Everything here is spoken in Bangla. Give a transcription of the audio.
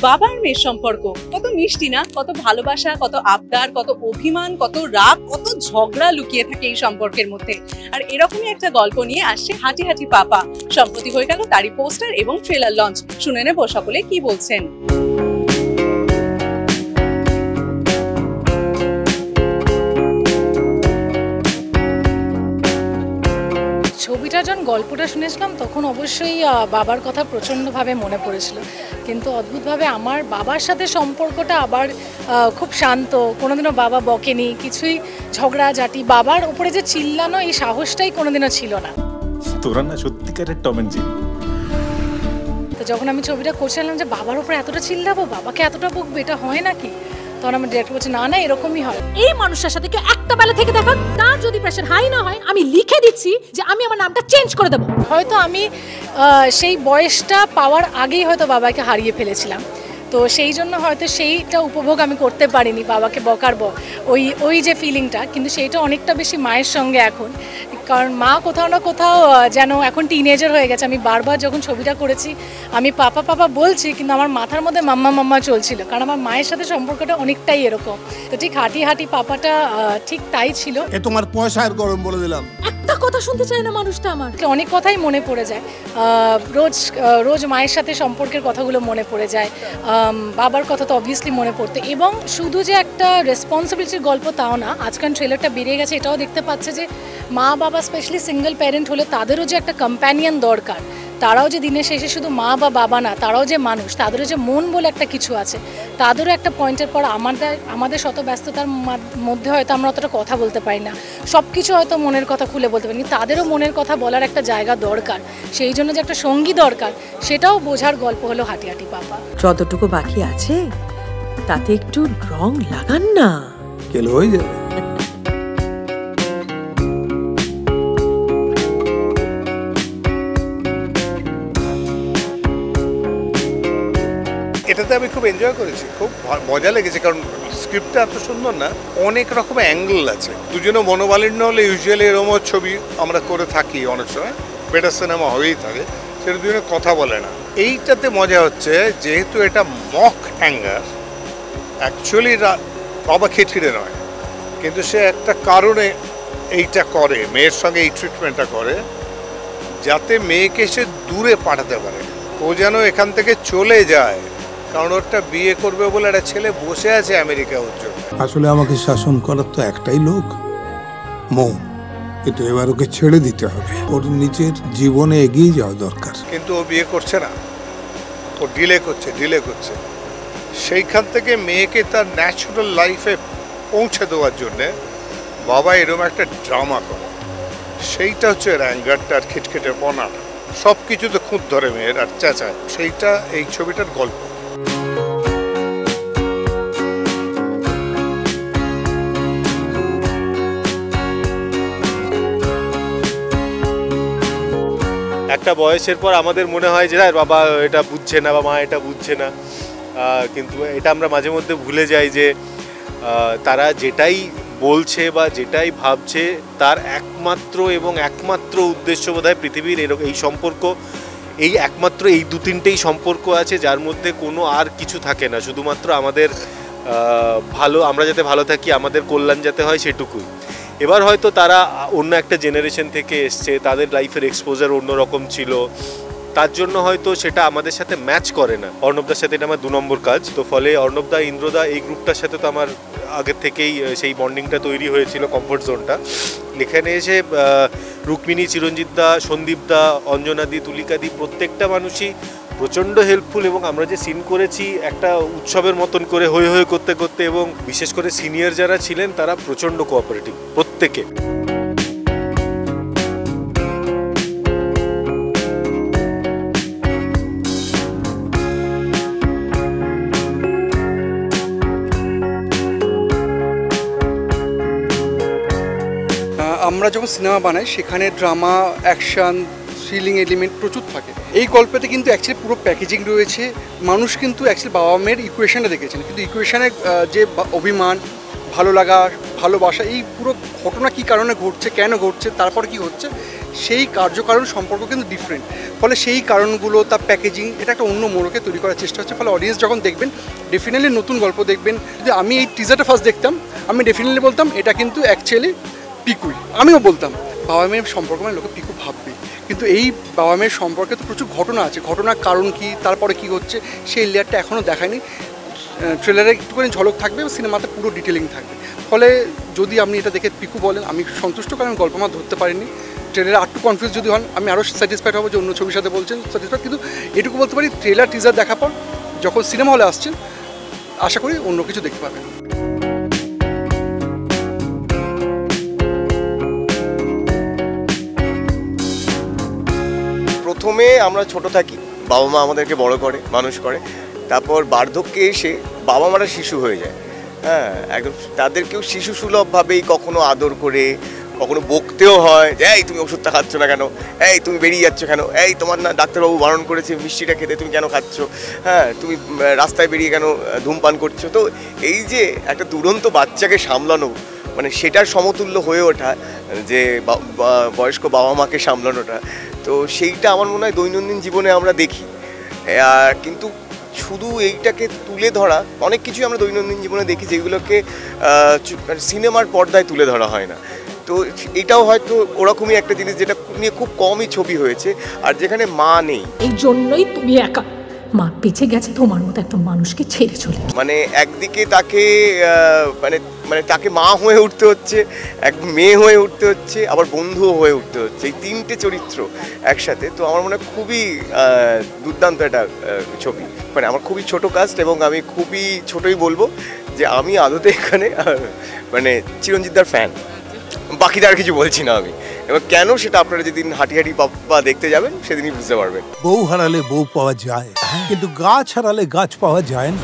বাবা আর মেয়ের সম্পর্ক কত মিষ্টি না, কত ভালোবাসা, কত আবদার, কত অভিমান, কত রাগ, কত ঝগড়া লুকিয়ে থাকে এই সম্পর্কের মধ্যে। আর এরকমই একটা গল্প নিয়ে আসছে হাঁটি হাঁটি পাপা। সম্প্রতি হয়ে গেল তারই পোস্টার এবং ট্রেলার লঞ্চ। শুনে নেব সকলে কি বলছেন। ছবিটা যখন গল্পটা শুনেছিলাম তখন অবশ্যই বাবার কথা প্রচণ্ডভাবে মনে পড়েছিল, কিন্তু অদ্ভুতভাবে আমার বাবার সাথে সম্পর্কটা আবার খুব শান্ত। কোনোদিনও বাবা বকেনি, কিছুই ঝগড়াঝাটি, বাবার উপরে যে চিল্লানো এই সাহসটাই কোনোদিনও ছিল না। তোরা না সত্যিকারের টম এন্ড জেরি। তো যখন আমি ছবিটা করছিলাম যে বাবার উপরে এতটা চিল্লাবো, বাবাকে এতটা বকবে, এটা হয় নাকি? তখন আমার ডিরেক্টর বলছে না না এরকমই হয়। এই মানুষটার সাথে কেউ একটা বেলা থেকে দেখা, তার যদি প্রেশার হাই না হয় আমি লিখে দিচ্ছি যে আমি আমার নামটা চেঞ্জ করে দেবো। হয়তো আমি সেই বয়সটা পাওয়ার আগেই হয়তো বাবাকে হারিয়ে ফেলেছিলাম, তো সেই জন্য হয়তো সেইটা উপভোগ আমি করতে পারিনি, বাবাকে বকার ওই যে ফিলিংটা। কিন্তু সেইটা অনেকটা বেশি মায়ের সঙ্গে এখন, কারণ মা কোথাও না কোথাও যেন এখন টিনেজার হয়ে গেছে। আমি বারবার যখন ছবিটা করেছি আমি পাপা পাপা বলছি, কিন্তু আমার মাথার মধ্যে মাম্মা মাম্মা চলছিল, কারণ আমার মায়ের সাথে সম্পর্কটা অনেকটাই এরকম। তো ঠিক হাঁটি হাঁটি পাপাটা ঠিক তাই ছিল। তোমার পয়সার গরম বলে দিলাম। একটা কথা শুনতে চায় না মানুষটা আমার। অনেক কথাই মনে পড়ে যায়, রোজ মায়ের সাথে সম্পর্কের কথাগুলো মনে পড়ে যায়, বাবার কথা তো অবভিয়াসলি মনে পড়তো। এবং শুধু যে একটা রেসপন্সিবিলিটির গল্প তাও না, আজকাল ট্রেলারটা বেরিয়ে গেছে, এটাও দেখতে পাচ্ছে যে মা বাবা স্পেশালি সিঙ্গেল প্যারেন্ট হলে তাদেরও যে একটা কম্প্যানিয়ন দরকার। তারাও যে দিনের শেষে শুধু মা বা বাবা না, তারাও যে মানুষ, তাদেরও যে মন বলে একটা কিছু আছে, তাদেরও একটা পয়েন্টের পর আমাদের শত ব্যস্ততার মধ্যে হয়তো আমরা অতটা কথা বলতে পারি না, সব কিছু হয়তো মনের কথা খুলে বলতে পারি, কিন্তু তাদেরও মনের কথা বলার একটা জায়গা দরকার। সেই জন্য যে একটা সঙ্গী দরকার, সেটাও বোঝার গল্প হলো হাঁটি হাঁটি পাপা। যতটুকু বাকি আছে তাতে একটু রং লাগান না, কেলো হয়ে যাবে। এটাতে আমি খুব এনজয় করেছি, খুব মজা লেগেছে, কারণ স্ক্রিপ্টটা এত সুন্দর না, অনেক রকম অ্যাঙ্গেল আছে। দুজনে মনোমালিন্য হলে ইউজুয়ালি এরকম ছবি আমরা করে থাকি, অনেক সময় বেটার সিনেমা হয়েই থাকে, সেটা দুজনে কথা বলে না। এইটাতে মজা হচ্ছে যেহেতু এটা মক অ্যাঙ্গার, অ্যাকচুয়ালি বাবা খিটখিটে নয়, কিন্তু সে একটা কারণে এইটা করে, মেয়ের সঙ্গে এই ট্রিটমেন্টটা করে যাতে মেয়েকে সে দূরে পাঠাতে পারে, ও যেন এখান থেকে চলে যায়, কারণ ওরটা বিয়ে করবে বলে একটা ছেলে বসে আছে আমেরিকা ওর জন্য। আসলে আমাকে শাসন করার তো একটাই লোক, মৌ। কিন্তু এবার ওকে ছেড়ে দিতে হবে, ওর নিজের জীবনে এগিয়ে যাওয়া দরকার। কিন্তু ও বিয়ে করছে না, ও ডিলে করছে। সেইখান থেকে মেয়েকে তার ন্যাচারাল লাইফে পৌঁছে দেওয়ার জন্যে বাবা এরকম একটা ড্রামা করে, সেইটা হচ্ছে এর অ্যাঙ্গারটা আর খিটখিটে পনা, সব কিছুতে খুঁত ধরে মেয়ের আর চেঁচায়, সেইটা এই ছবিটার গল্প। একটা বয়সের পর আমাদের মনে হয় যে বাবা এটা বুঝছে না বা মা এটা বুঝছে না, কিন্তু এটা আমরা মাঝে মধ্যে ভুলে যাই যে তারা যেটাই বলছে বা যেটাই ভাবছে তার একমাত্র উদ্দেশ্য বোধহয় পৃথিবীর এই সম্পর্ক, একমাত্র এই দু তিনটেই সম্পর্ক আছে যার মধ্যে কোনো আর কিছু থাকে না, শুধুমাত্র আমাদের আমরা যাতে ভালো থাকি, আমাদের কল্যাণ যাতে হয়, সেটুকুই। এবার হয়তো তারা অন্য একটা জেনারেশন থেকে এসছে, তাদের লাইফের এক্সপোজার অন্যরকম ছিল, তার জন্য হয়তো সেটা আমাদের সাথে ম্যাচ করে না। অর্ণবদার সাথে এটা আমার 2 নম্বর কাজ, তো ফলে অর্ণবদা, ইন্দ্রদা এই গ্রুপটার সাথে তো আমার আগের থেকেই সেই বন্ডিংটা তৈরি হয়েছিল, কমফোর্ট জোনটা। এখানে এসে রুক্মিণী, চিরঞ্জিতদা, সন্দীপদা, অঞ্জনাদি, তুলিকাদি প্রত্যেকটা মানুষই প্রচণ্ড হেল্পফুল, এবং আমরা যে সিন করেছি একটা উৎসবের মতন করে হই হই করতে করতে, এবং বিশেষ করে সিনিয়র যারা ছিলেন তারা প্রচণ্ড কোঅপারেটিভ প্রত্যেকে। আমরা যখন সিনেমা বানাই সেখানে ড্রামা, অ্যাকশান, থ্রিলিং এলিমেন্ট প্রচুর থাকে। এই গল্পতে কিন্তু অ্যাকচুয়ালি পুরো প্যাকেজিং রয়েছে। মানুষ কিন্তু অ্যাকচুয়ালি বাবা মেয়ের ইকুয়েশনে দেখেছেন, কিন্তু ইকুয়েশনে যে অভিমান, ভালো লাগা, ভালোবাসা, এই পুরো ঘটনা কী কারণে ঘটছে, কেন ঘটছে, তারপর কি হচ্ছে, সেই কার্যকারণ সম্পর্ক কিন্তু ডিফারেন্ট। ফলে সেই কারণগুলো, তার প্যাকেজিং, এটা একটা অন্য মোড়কে তৈরি করার চেষ্টা হচ্ছে। ফলে অডিয়েন্স যখন দেখবেন ডেফিনেটলি নতুন গল্প দেখবেন। যদি আমি এই টিজারটা ফার্স্ট দেখতাম, আমি ডেফিনেটলি বলতাম এটা কিন্তু অ্যাকচুয়ালি পিকুই। আমিও বলতাম বাবা মেয়ের সম্পর্ক মানে লোকে পিকু ভাববে, কিন্তু এই বাবা মেয়ের সম্পর্কে তো প্রচুর ঘটনা আছে, ঘটনার কারণ কি, তারপরে কি হচ্ছে, সেই লেয়ারটা এখনও দেখায়নি। ট্রেলারে একটুখানি ঝলক থাকবে, সিনেমাতে পুরো ডিটেলিং থাকবে। ফলে যদি আপনি এটা দেখে পিকু বলেন, আমি সন্তুষ্ট, কারণ গল্প আমার ধরতে পারিনি। ট্রেলারে আরটু কনফিউজ যদি হন, আমি আরও স্যাটিসফাইড হবো যে অন্য ছবির সাথে বলছেন স্যাটিসফাইড। কিন্তু এটুকু বলতে পারি, ট্রেলার টিজার দেখার পর যখন সিনেমা হলে আসছেন, আশা করি অন্য কিছু দেখতে পাবেন। প্রথমে আমরা ছোট থাকি, বাবা মা আমাদেরকে বড় করে, মানুষ করে। তারপর বার্ধক্যে এসে বাবা মারা শিশু হয়ে যায়। হ্যাঁ, একদম তাদেরকেও শিশু সুলভভাবেই কখনো আদর করে, কখনো বকতেও হয় যে এই তুমি ওষুধটা খাচ্ছ না কেন, এই তুমি বেরিয়ে যাচ্ছ কেন, এই তোমার না ডাক্তারবাবু বারণ করেছে মিষ্টিটা খেতে, তুমি কেন খাচ্ছ, হ্যাঁ তুমি রাস্তায় বেরিয়ে কেন ধূমপান করছো। তো এই যে একটা দুরন্ত বাচ্চাকে সামলানো, মানে সেটার সমতুল্য হয়ে ওঠা, যে বয়স্ক বাবা মাকে সামলানোটা, তো সেইটা আমার মনে হয় দৈনন্দিন জীবনে আমরা দেখি। কিন্তু শুধু এইটাকে তুলে ধরা, অনেক কিছুই আমরা দৈনন্দিন জীবনে দেখি যেগুলোকে সিনেমার পর্দায় তুলে ধরা হয় না। তো এটাও হয়তো ওরকমই একটা জিনিস যেটা নিয়ে খুব কমই ছবি হয়েছে, আর যেখানে মা নেই। এই জন্যই তুমি একা, মা বেঁচে গেছে তোমার মতো একটা মানুষকে ছেড়ে চলে। মানে একদিকে তাকে মানে তাকে মা হয়ে উঠতে হচ্ছে, এক মেয়ে হয়ে উঠতে হচ্ছে, আবার বন্ধুও হয়ে উঠতে হচ্ছে, এই তিনটে চরিত্র একসাথে। তো আমার মনে হয় খুবই দুর্দান্ত একটা ছবি। মানে আমার খুবই ছোট কাস্ট, এবং আমি খুবই ছোটই বলবো যে আমি আদতে এখানে মানে চিরঞ্জিতদার ফ্যান, বাকিটা আর কিছু বলছি না আমি। এবার কেন, সেটা আপনারা যেদিন হাঁটি হাঁটি পাপ্পা দেখতে যাবেন সেদিনই বুঝতে পারবেন। বউ হারালে বউ পাওয়া যায়, কিন্তু গাছ হারালে গাছ পাওয়া যায় না।